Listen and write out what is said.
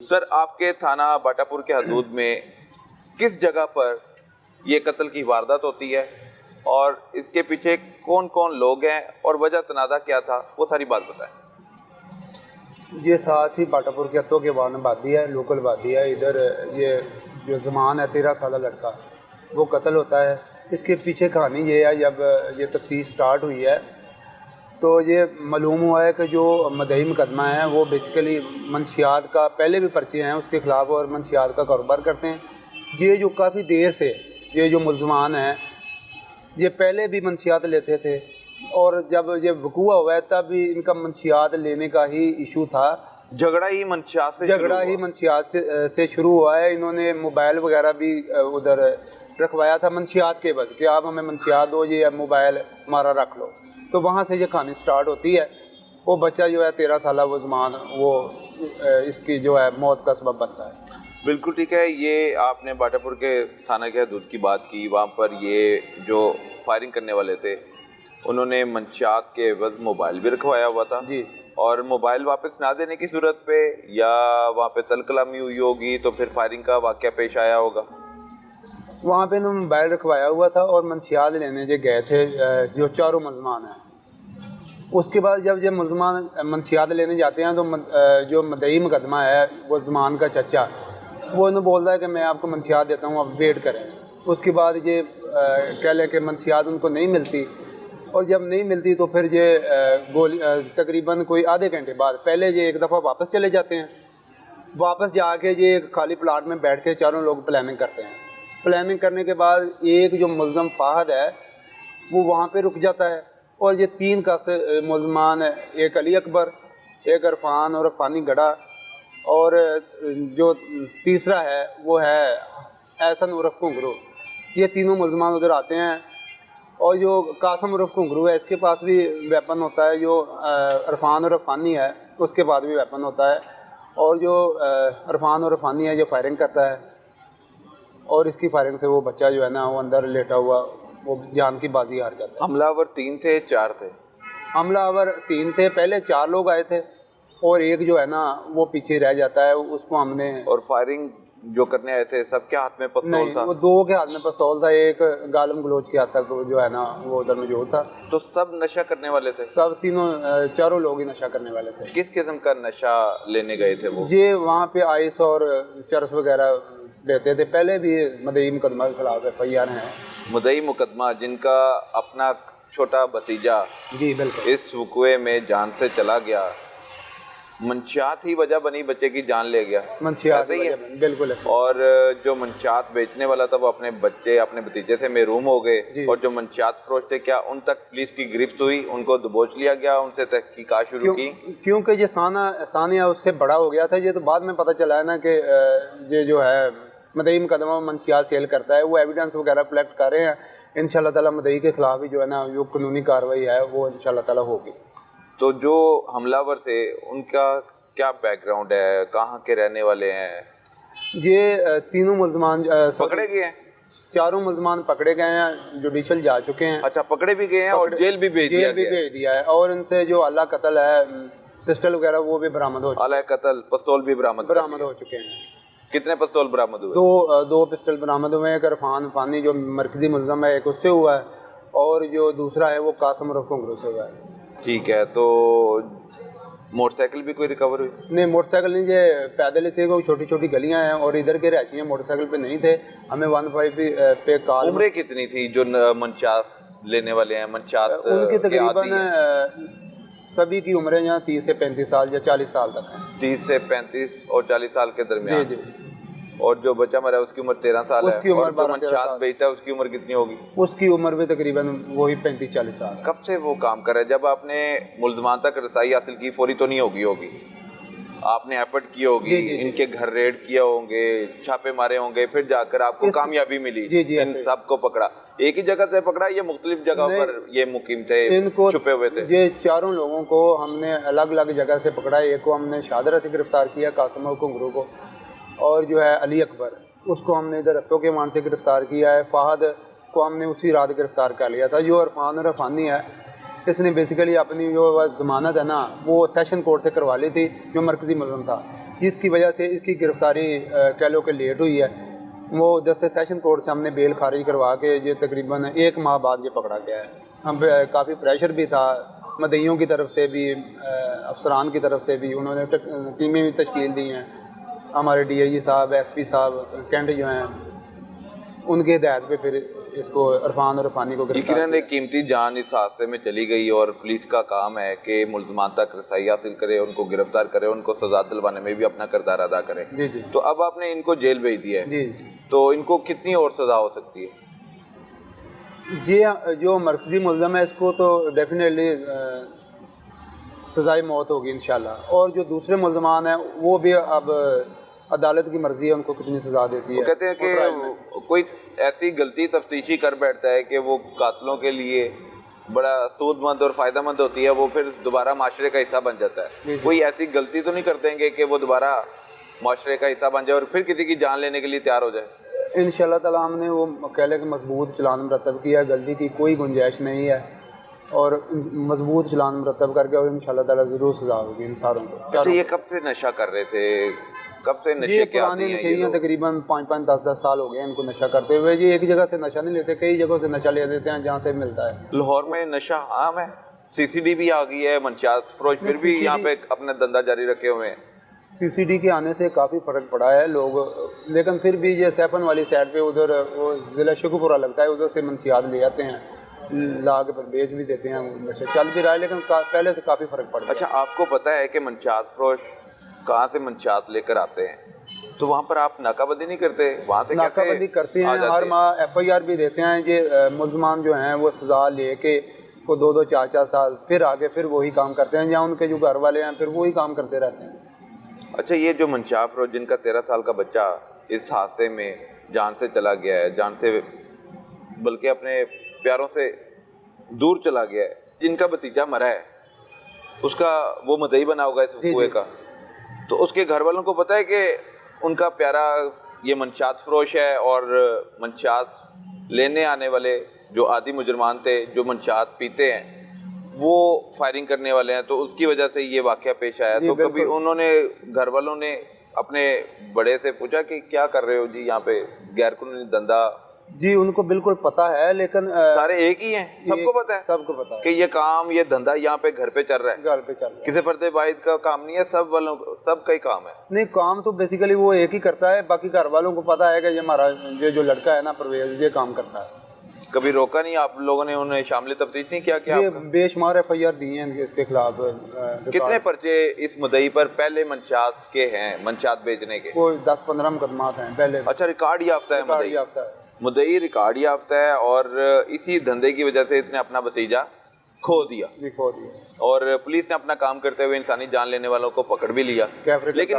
سر آپ کے تھانہ باٹاپور کے حدود میں کس جگہ پر یہ قتل کی واردات ہوتی ہے اور اس کے پیچھے کون کون لوگ ہیں اور وجہ تنازع کیا تھا، وہ ساری بات بتائیں۔ یہ ساتھ ہی باٹاپور کے ہتھوں کے وان آبادی ہے، لوکل آبادی ہے۔ ادھر یہ جو زمان ہے 13 سالہ لڑکا، وہ قتل ہوتا ہے۔ اس کے پیچھے کہانی یہ ہے، جب یہ تفتیش سٹارٹ ہوئی ہے تو یہ معلوم ہوا ہے کہ جو مدعی مقدمہ ہے وہ بیسیکلی منشیات کا پہلے بھی پرچے ہیں اس کے خلاف اور منشیات کا کاروبار کرتے ہیں۔ یہ جو کافی دیر سے یہ جو ملزمان ہیں یہ پہلے بھی منشیات لیتے تھے، اور جب یہ وقوع ہوا ہے تب بھی ان کا منشیات لینے کا ہی ایشو تھا۔ جھگڑا ہی منشیات سے شروع ہوا ہے۔ انہوں نے موبائل وغیرہ بھی ادھر رکھوایا تھا منشیات کے بعد کہ آپ ہمیں منشیات دو، یہ موبائل ہمارا رکھ لو، تو وہاں سے یہ کہانی سٹارٹ ہوتی ہے۔ وہ بچہ جو ہے 13 سالہ وہ زمان، وہ اس کی جو ہے موت کا سبب بنتا ہے۔ بالکل ٹھیک ہے۔ یہ آپ نے باٹاپور کے تھانہ کے حدود کی بات کی، وہاں پر یہ جو فائرنگ کرنے والے تھے انہوں نے منشیات کے عوض موبائل بھی رکھوایا ہوا تھا جی، اور موبائل واپس نہ دینے کی صورت پہ یا وہاں پہ تل کلامی ہوئی ہوگی تو پھر فائرنگ کا واقعہ پیش آیا ہوگا۔ وہاں پہ انہوں نے موبائل رکھوایا ہوا تھا اور منشیات لینے جو گئے تھے جو چاروں ملزمان ہیں۔ اس کے بعد جب یہ ملزمان منشیات لینے جاتے ہیں تو جو مدعی مقدمہ ہے وہ زمان کا چچا، وہ انہوں بولتا ہے کہ میں آپ کو منشیات دیتا ہوں، آپ ویٹ کریں۔ اس کے بعد یہ کہہ لیں کہ منشیات ان کو نہیں ملتی، اور جب نہیں ملتی تو پھر یہ تقریباً کوئی آدھے گھنٹے بعد پہلے یہ ایک دفعہ واپس چلے جاتے ہیں۔ واپس جا کے یہ ایک خالی پلاٹ میں بیٹھ کے چاروں لوگ پلاننگ کرتے ہیں۔ پلاننگ کرنے کے بعد ایک جو ملزم فہد ہے وہ وہاں پہ رک جاتا ہے، اور یہ 3 کا ملزمان ہے، ایک علی اکبر، ایک عرفان اور فانی گڑھا، اور جو تیسرا ہے وہ ہے احسن عرف گھنگرو۔ یہ تینوں ملزمان ادھر آتے ہیں، اور جو قاسم عرف گھنگرو ہے اس کے پاس بھی ویپن ہوتا ہے، جو عرفان اور فانی ہے اس کے پاس بھی ویپن ہوتا ہے، اور جو عرفان اور فانی ہے جو فائرنگ کرتا ہے، اور اس کی فائرنگ سے وہ بچہ جو ہے نا وہ اندر لیٹا ہوا وہ جان کی بازی ہار جاتا ہے۔ حملہ آور 3 تھے 4 تھے؟ حملہ آور 3 تھے، پہلے 4 لوگ آئے تھے اور ایک جو ہے نا وہ پیچھے رہ جاتا ہے، اس کو ہم نے اور فائرنگ جو کرنے آئے تھے سب کے ہاتھ میں پستول تھا؟ وہ 2 کے ہاتھ میں پستول تھا، ایک غالم گلوچ کے ہاتھ تک جو ہے نا وہ ادھر موجود تھا۔ تو سب نشہ کرنے والے تھے؟ سب چاروں لوگ ہی نشہ کرنے والے تھے۔ کس قسم کا نشہ لینے گئے تھے وہ؟ یہ وہاں پہ آئس اور چرس وغیرہ لیتے تھے، پہلے بھی مدعی مقدمہ کے خلاف FIR ہیں۔ مدعی مقدمہ جن کا اپنا چھوٹا بھتیجا جی بالکل اس وقوعے میں جان سے چلا گیا، منشیات ہی وجہ بنی بچے کی جان لے گیا، منشیات ایسے ہی ہے؟ بالکل ایسے۔ اور جو منشیات بیچنے والا تھا وہ اپنے بچے اپنے بھتیجے سے محروم ہو گئے، جی۔ اور جو منشیات فروش تھے کیا ان تک پولیس کی گرفت ہوئی، ان کو دبوچ لیا گیا، ان سے تحقیقات شروع کی؟ کیونکہ یہ ثانیہ اس سے بڑا ہو گیا تھا، یہ تو بعد میں پتہ چلا ہے نا کہ یہ جو ہے مدعی مقدمہ منشیات سیل کرتا ہے، وہ ایویڈنس وغیرہ کلیکٹ کر رہے ہیں۔ انشاءاللہ تعالیٰ مدعی کے خلاف بھی جو ہے نا جو قانونی کارروائی ہے وہ انشاءاللہ تعالیٰ ہوگی۔ تو جو حملہ ور تھے ان کا کیا بیک گراؤنڈ ہے، کہاں کے رہنے والے ہیں؟ یہ تینوں ملزمان پکڑے گئے ہیں؟ چاروں ملزمان پکڑے گئے ہیں، جوڈیشل جا چکے ہیں۔ اچھا، پکڑے بھی گئے ہیں اور جیل بھی بھیج دیا ہے، اور ان سے جو آلہ قتل ہے پسٹل وغیرہ وہ بھی برآمد ہو آلہ قتل پستول بھی برآمد ہو چکے ہیں۔ کتنے پستول برآمد ہوئے؟ 2 پسٹل برآمد ہوئے ہیں، ایک عرفان فانی جو مرکزی ملزم ہے ایک اس سے ہوا ہے، اور جو دوسرا ہے وہ قاسم عرف گھنگرو سے ہوا ہے۔ ٹھیک ہے، تو موٹر سائیکل بھی کوئی ریکور ہوئی؟ نہیں، موٹر سائیکل نہیں، یہ پیدل ہی تھے، کوئی چھوٹی چھوٹی گلیاں ہیں اور ادھر کے رہتی ہیں، موٹر سائیکل پہ نہیں تھے۔ ہمیں 15 پہ کال۔ عمریں کتنی تھی جو منشیات لینے والے ہیں؟ منشیات ان کی تقریباً سبھی کی عمریں یہاں 30 سے 35 سال یا 40 سال تک ہیں۔ 30 سے 35 اور 40 سال کے درمیان؟ جی۔ اور جو بچہ مرا ہے اس کی عمر 13 سال ہے؟ اس کی عمر اور جو منشیات بیچتا ہے اس کی عمر کتنی ہوگی؟ اس کی عمر بھی تقریباً وہی 35-40 سال۔ کب سے وہ کام کر رہا ہے؟ جب آپ نے ملزمان تک رسائی حاصل کی فوری تو نہیں ہوگی، آپ نے ایفرٹ کی ہوگی، ان کے گھر ریڈ کیا ہوں گے، چھاپے مارے ہوں گے، پھر جا کر آپ کو کامیابی ملی، ان سب کو پکڑا؟ ایک ہی جگہ سے پکڑا یا مختلف جگہ پر یہ مقیم تھے، چھپے ہوئے تھے؟ یہ چاروں لوگوں کو ہم نے الگ الگ جگہ سے پکڑا۔ ایک کو ہم نے شادرہ سے گرفتار کیا، قاسم اور گھنگرو کو، اور جو ہے علی اکبر اس کو ہم نے ادھر ہتھوں کے مان سے گرفتار کیا ہے۔ فہد کو ہم نے اسی رات گرفتار کر لیا تھا۔ جو عرفان اور فانی ہے اس نے بیسیکلی اپنی جو ضمانت ہے نا وہ سیشن کورٹ سے کروا لی تھی، جو مرکزی ملزم تھا۔ جس کی وجہ سے اس کی گرفتاری کہہ لو کہ لیٹ ہوئی ہے. وہ دستے سیشن کورٹ سے ہم نے بیل خارج کروا کے یہ تقریباً 1 ماہ بعد یہ پکڑا گیا ہے. ہم پہ کافی پریشر بھی تھا مدعیوں کی طرف سے بھی, افسران کی طرف سے بھی. انہوں نے ٹیمیں بھی تشکیل دی ہیں, ہمارے ڈی آئی جی صاحب, ایس پی صاحب کینٹ جو ہیں, ان کے ہدایت پہ پھر اس کو عرفان اور عرفانی کو یقیناً ایک قیمتی جان اس حادثے میں چلی گئی, اور پولیس کا کام ہے کہ ملزمان تک رسائی حاصل کرے, ان کو گرفتار کرے, ان کو سزا دلوانے میں بھی اپنا کردار ادا کرے. جی جی. تو اب آپ نے ان کو جیل بھیج دیا ہے, جی تو ان کو کتنی اور سزا ہو سکتی ہے؟ جی جو مرکزی ملزم ہے اس کو تو ڈیفینیٹلی سزائے موت ہوگی انشاءاللہ, اور جو دوسرے ملزمان ہیں وہ بھی اب عدالت کی مرضی ہے ان کو کتنی سزا دیتی ہے. وہ کہتے ہیں کہ کوئی ایسی غلطی تفتیشی کر بیٹھتا ہے کہ وہ قاتلوں کے لیے بڑا سود مند اور فائدہ مند ہوتی ہے, وہ پھر دوبارہ معاشرے کا حصہ بن جاتا ہے. کوئی ایسی غلطی تو نہیں کر دیں گے کہ وہ دوبارہ معاشرے کا حصہ بن جائے اور پھر کسی کی جان لینے کے لیے تیار ہو جائے؟ انشاءاللہ تعالیٰ ہم نے وہ کہہ لیں کہ مضبوط چلان مرتب کیا ہے, غلطی کی کوئی گنجائش نہیں ہے, اور مضبوط چلان مرتب کر کے اور انشاءاللہ تعالیٰ ضرور سزا ہوگی ان ساروں کو. اچھا, یہ کب سے نشہ کر رہے تھے, کب سے نشے کے عادی ہیں یہ نشیاں؟ تقریباً 5-5 10-10 سال ہو گئے ان کو نشہ کرتے ہوئے. یہ ایک جگہ سے نشہ نہیں لیتے, کئی جگہوں سے نشہ لے دیتے ہیں جہاں سے ملتا ہے. لاہور میں نشہ عام ہے, سی سی ڈی بھی آ گئی ہے, منشیات فروش پھر بھی یہاں پہ اپنے دھندا جاری رکھے ہوئے ہیں. سی سی ڈی کے آنے سے کافی فرق پڑا ہے لوگ, لیکن پھر بھی یہ سیفن والی سائڈ پہ ادھر وہ ضلع شکوپورہ لگتا ہے, ادھر سے منشیات لے آتے ہیں, لا کے پر بیچ بھی دیتے ہیں. نشہ چل بھی رہا ہے لیکن پہلے سے کافی فرق پڑ گیا. اچھا, آپ کو پتہ ہے کہ منشیات فروش کہاں سے منشیات لے کر آتے ہیں, تو وہاں پر آپ ناکہ بندی نہیں کرتے؟ وہاں سے ناکہ بندی کرتے ہیں, ہر ماہ ایف آئی آر بھی دیتے ہیں. یہ ملزمان جو ہیں وہ سزا لے کے وہ 2-2 4-4 سال پھر آگے پھر وہی کام کرتے ہیں, یا ان کے جو گھر والے ہیں پھر وہی کام کرتے رہتے ہیں. اچھا, یہ جو منشیات فروش جن کا 13 سال کا بچہ اس حادثے میں جان سے چلا گیا ہے, جان سے بلکہ اپنے پیاروں سے دور چلا گیا ہے, جن کا بھتیجا مرا ہے, اس کا وہ مدعی بنا ہوگا اس وقوعے کا, تو اس کے گھر والوں کو پتہ ہے کہ ان کا پیارا یہ منشیات فروش ہے, اور منشیات لینے آنے والے جو عادی مجرمان تھے جو منشیات پیتے ہیں وہ فائرنگ کرنے والے ہیں, تو اس کی وجہ سے یہ واقعہ پیش آیا. تو کبھی انہوں نے گھر والوں نے اپنے بڑے سے پوچھا کہ کیا کر رہے ہو جی یہاں پہ غیر قانونی دھندا؟ جی ان کو بالکل پتہ ہے, لیکن سارے ایک ہی ہیں, سب کو پتہ ہے, سب کو پتہ ہے کہ یہ کام یہ دھندا یہاں پہ گھر پہ چل رہا ہے, گھر پہ چل رہا ہے. کسی فرد واحد کا کام نہیں ہے, سب والوں سب کا ہی کام ہے. نہیں, کام تو بیسیکلی وہ ایک ہی کرتا ہے, باقی گھر والوں کو پتہ ہے کہ یہ ہمارا یہ جو لڑکا ہے نا پرویز یہ کام کرتا ہے. کبھی روکا نہیں آپ لوگوں نے, انہیں شامل تفتیش نہیں کیا؟ کیا یہ بے شمار ایف آئی آر دی ہیں اس کے خلاف. کتنے پرچے اس مدعی پر پہلے منشیات کے ہیں, منشیات بیچنے کے؟ کوئی 10-15 مقدمات ہیں پہلے. اچھا, ریکارڈ یافتہ ہے مدعی؟ یافتہ ہے, مدعی ریکارڈ یافتہ ہے, اور اسی دھندے کی وجہ سے اس نے اپنا بھتیجا کھو دیا, کھو دیا, اور پولیس نے اپنا کام کرتے ہوئے انسانی جان لینے والوں کو پکڑ بھی لیا. لیکن